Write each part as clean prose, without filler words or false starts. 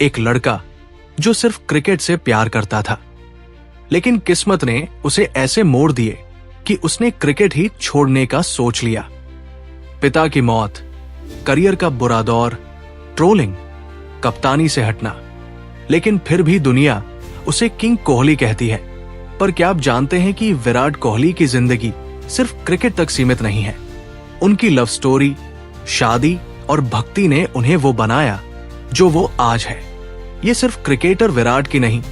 एक लड़का जो सिर्फ क्रिकेट से प्यार करता था, लेकिन किस्मत ने उसे ऐसे मोड़ दिए कि उसने क्रिकेट ही छोड़ने का सोच लिया। पिता की मौत, करियर का बुरा दौर, ट्रोलिंग, कप्तानी से हटना, लेकिन फिर भी दुनिया उसे किंग कोहली कहती है। पर क्या आप जानते हैं कि विराट कोहली की जिंदगी सिर्फ क्रिकेट तक सीमित नहीं है। उनकी लव स्टोरी, शादी और भक्ति ने उन्हें वो बनाया जो वो आज है। ये सिर्फ क्रिकेटर विराट की नहीं,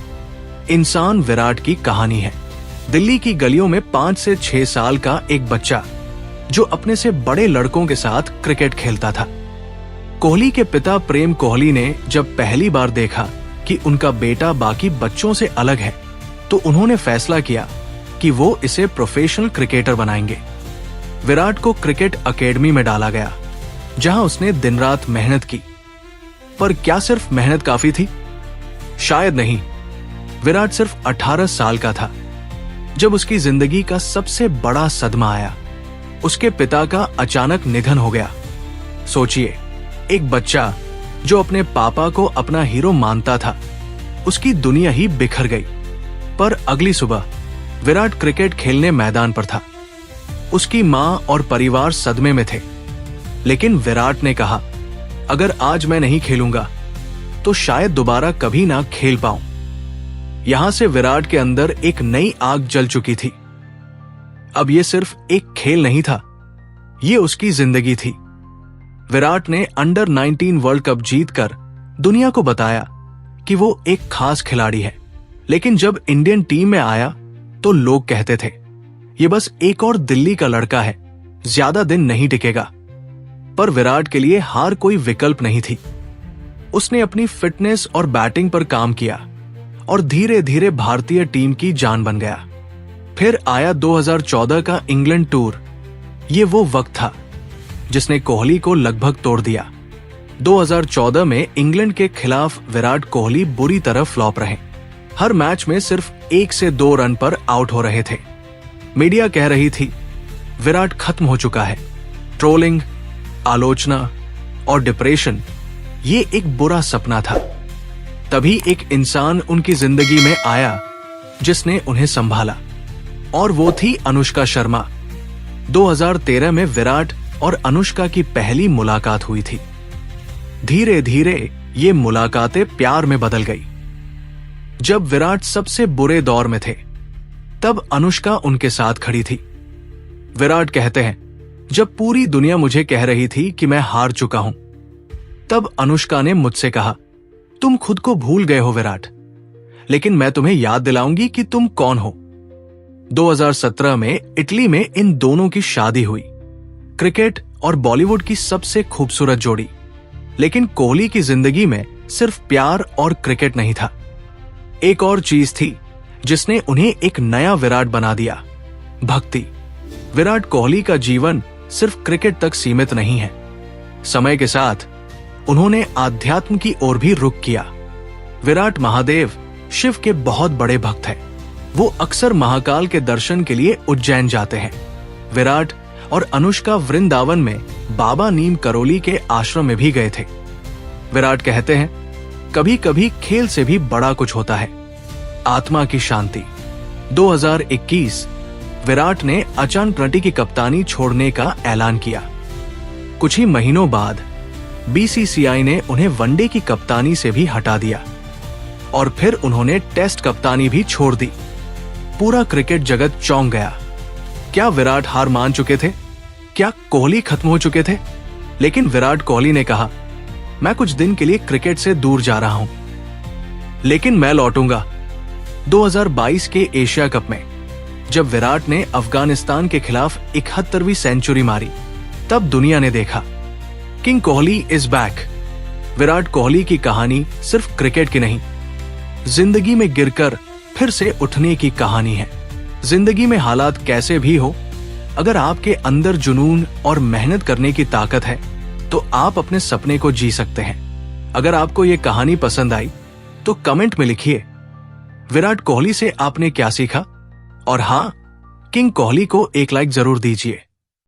इंसान विराट की कहानी है। दिल्ली की गलियों में 5 से 6 साल का एक बच्चा जो अपने से बड़े लड़कों के साथ क्रिकेट खेलता था। कोहली के पिता प्रेम कोहली ने जब पहली बार देखा कि उनका बेटा बाकी बच्चों से अलग है, तो उन्होंने फैसला किया कि वो इसे प्रोफेशनल क्रिकेटर बनाएंगे। विराट को क्रिकेट एकेडमी में डाला गया, जहां उसने दिन रात मेहनत की। पर क्या सिर्फ मेहनत काफी थी? शायद नहीं। विराट सिर्फ 18 साल का था जब उसकी जिंदगी का सबसे बड़ा सदमा आया। उसके पिता का अचानक निधन हो गया। सोचिए, एक बच्चा जो अपने पापा को अपना हीरो मानता था, उसकी दुनिया ही बिखर गई। पर अगली सुबह विराट क्रिकेट खेलने मैदान पर था। उसकी मां और परिवार सदमे में थे, लेकिन विराट ने कहा, अगर आज मैं नहीं खेलूंगा तो शायद दोबारा कभी ना खेल पाऊं। यहां से विराट के अंदर एक नई आग जल चुकी थी। अब यह सिर्फ एक खेल नहीं था, यह उसकी जिंदगी थी। विराट ने अंडर 19 वर्ल्ड कप जीतकर दुनिया को बताया कि वो एक खास खिलाड़ी है। लेकिन जब इंडियन टीम में आया तो लोग कहते थे, ये बस एक और दिल्ली का लड़का है, ज्यादा दिन नहीं टिकेगा। पर विराट के लिए हार कोई विकल्प नहीं थी। उसने अपनी फिटनेस और बैटिंग पर काम किया और धीरे धीरे भारतीय टीम की जान बन गया। फिर आया 2014 का इंग्लैंड टूर। ये वो वक्त था जिसने कोहली को लगभग तोड़ दिया। 2014 में इंग्लैंड के खिलाफ विराट कोहली बुरी तरह फ्लॉप रहे। हर मैच में सिर्फ 1 से 2 रन पर आउट हो रहे थे। मीडिया कह रही थी, विराट खत्म हो चुका है। ट्रोलिंग, आलोचना और डिप्रेशन, ये एक बुरा सपना था। तभी एक इंसान उनकी जिंदगी में आया जिसने उन्हें संभाला, और वो थी अनुष्का शर्मा। 2013 में विराट और अनुष्का की पहली मुलाकात हुई थी। धीरे धीरे ये मुलाकातें प्यार में बदल गई। जब विराट सबसे बुरे दौर में थे, तब अनुष्का उनके साथ खड़ी थी। विराट कहते हैं, जब पूरी दुनिया मुझे कह रही थी कि मैं हार चुका हूं, तब अनुष्का ने मुझसे कहा, तुम खुद को भूल गए हो विराट, लेकिन मैं तुम्हें याद दिलाऊंगी कि तुम कौन हो। 2017 में इटली में इन दोनों की शादी हुई। क्रिकेट और बॉलीवुड की सबसे खूबसूरत जोड़ी। लेकिन कोहली की जिंदगी में सिर्फ प्यार और क्रिकेट नहीं था, एक और चीज थी जिसने उन्हें एक नया विराट बना दिया, भक्ति। विराट कोहली का जीवन सिर्फ क्रिकेट तक सीमित नहीं है। समय के साथ उन्होंने आध्यात्म की ओर भी रुख किया। विराट महादेव, शिव के बहुत बड़े भक्त हैं। वो अक्सर महाकाल के दर्शन के लिए उज्जैन जाते हैं। विराट और अनुष्का वृंदावन में बाबा नीम करोली के आश्रम में भी गए थे। विराट कहते हैं, कभी कभी खेल से भी बड़ा कुछ होता है, आत्मा की शांति। 2021 विराट ने अचानक की कप्तानी छोड़ने का ऐलान किया। कुछ ही महीनों बाद बीसीसीआई ने उन्हें वनडे की कप्तानी से भी हटा दिया और फिर उन्होंने टेस्ट कप्तानी भी छोड़ दी। पूरा क्रिकेट जगत चौंक गया। क्या विराट हार मान चुके थे? क्या कोहली खत्म हो चुके थे? लेकिन विराट कोहली ने कहा, मैं कुछ दिन के लिए क्रिकेट से दूर जा रहा हूं, लेकिन मैं लौटूंगा। 2022 के एशिया कप में जब विराट ने अफगानिस्तान के खिलाफ 71वीं सेंचुरी मारी, तब दुनिया ने देखा, king Kohli is back. Virat Kohli की कहानी सिर्फ क्रिकेट की नहीं, जिंदगी में गिरकर फिर से उठने की कहानी है। जिंदगी में हालात कैसे भी हो, अगर आपके अंदर जुनून और मेहनत करने की ताकत है, तो आप अपने सपने को जी सकते हैं। अगर आपको ये कहानी पसंद आई तो कमेंट में लिखिए, विराट कोहली से आपने क्या सीखा? और हाँ, किंग कोहली को एक लाइक जरूर दीजिए।